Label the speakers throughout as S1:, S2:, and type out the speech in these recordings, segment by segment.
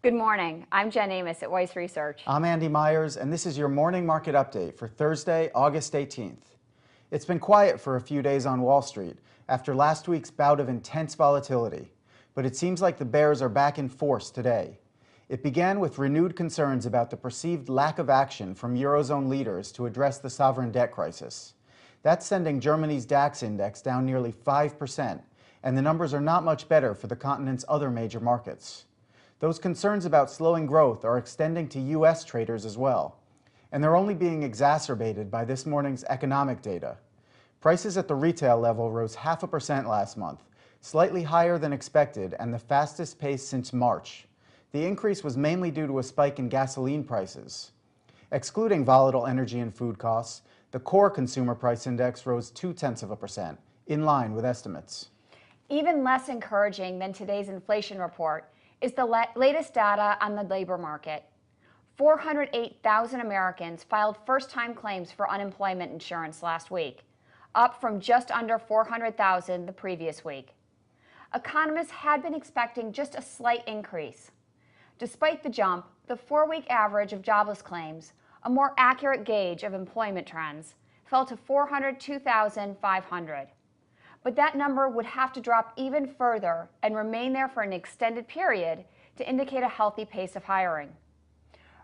S1: Good morning. I'm Jen Amos at Weiss Research.
S2: I'm Andy Myers, and this is your morning market update for Thursday, August 18th. It's been quiet for a few days on Wall Street after last week's bout of intense volatility, but it seems like the bears are back in force today. It began with renewed concerns about the perceived lack of action from Eurozone leaders to address the sovereign debt crisis. That's sending Germany's DAX index down nearly 5%, and the numbers are not much better for the continent's other major markets. Those concerns about slowing growth are extending to U.S. traders as well, and they're only being exacerbated by this morning's economic data. Prices at the retail level rose 0.5% last month, slightly higher than expected and the fastest pace since March. The increase was mainly due to a spike in gasoline prices. Excluding volatile energy and food costs, the core consumer price index rose 0.2%, in line with estimates.
S1: Even less encouraging than today's inflation report is the latest data on the labor market. 408,000 Americans filed first-time claims for unemployment insurance last week, up from just under 400,000 the previous week. Economists had been expecting just a slight increase. Despite the jump, the 4-week average of jobless claims, a more accurate gauge of employment trends, fell to 402,500. But that number would have to drop even further and remain there for an extended period to indicate a healthy pace of hiring.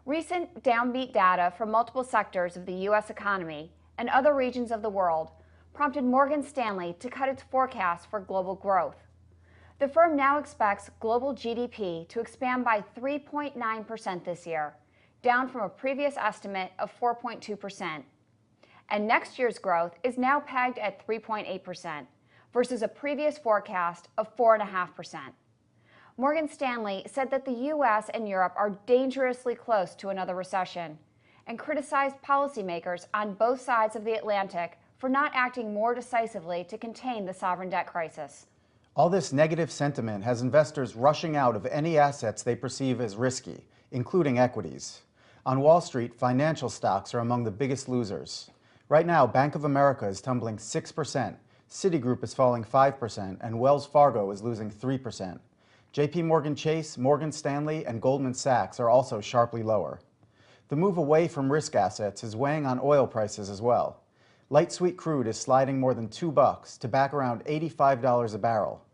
S1: Recent downbeat data from multiple sectors of the U.S. economy and other regions of the world prompted Morgan Stanley to cut its forecast for global growth. The firm now expects global GDP to expand by 3.9% this year, down from a previous estimate of 4.2%. And next year's growth is now pegged at 3.8%. Versus a previous forecast of 4.5%. Morgan Stanley said that the U.S. and Europe are dangerously close to another recession and criticized policymakers on both sides of the Atlantic for not acting more decisively to contain the sovereign debt crisis.
S2: All this negative sentiment has investors rushing out of any assets they perceive as risky, including equities. On Wall Street, financial stocks are among the biggest losers. Right now, Bank of America is tumbling 6%. Citigroup is falling 5%, and Wells Fargo is losing 3%. JP Morgan Chase, Morgan Stanley, and Goldman Sachs are also sharply lower. The move away from risk assets is weighing on oil prices as well. Light sweet crude is sliding more than $2 to back around $85 a barrel.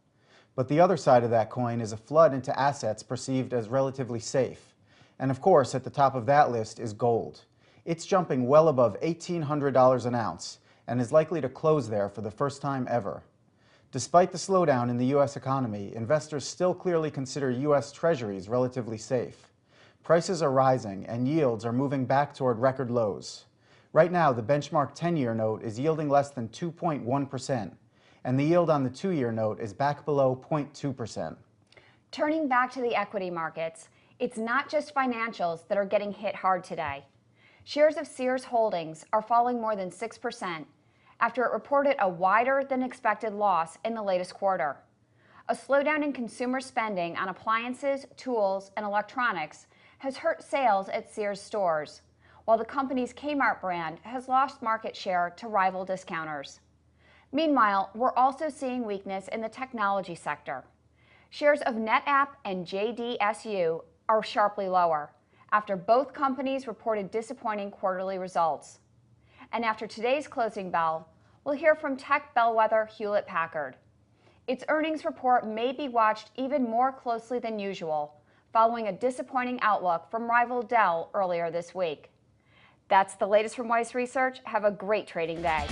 S2: But the other side of that coin is a flood into assets perceived as relatively safe. And of course, at the top of that list is gold. It's jumping well above $1,800 an ounce, and is likely to close there for the first time ever. Despite the slowdown in the U.S. economy, investors still clearly consider U.S. Treasuries relatively safe. Prices are rising and yields are moving back toward record lows. Right now, the benchmark 10-year note is yielding less than 2.1%, and the yield on the 2-year note is back below 0.2%.
S1: Turning back to the equity markets, it's not just financials that are getting hit hard today. Shares of Sears Holdings are falling more than 6%, after it reported a wider than expected loss in the latest quarter. A slowdown in consumer spending on appliances, tools, and electronics has hurt sales at Sears stores, while the company's Kmart brand has lost market share to rival discounters. Meanwhile, we're also seeing weakness in the technology sector. Shares of NetApp and JDSU are sharply lower, after both companies reported disappointing quarterly results. And after today's closing bell, we'll hear from tech bellwether Hewlett-Packard. Its earnings report may be watched even more closely than usual, following a disappointing outlook from rival Dell earlier this week. That's the latest from Weiss Research. Have a great trading day.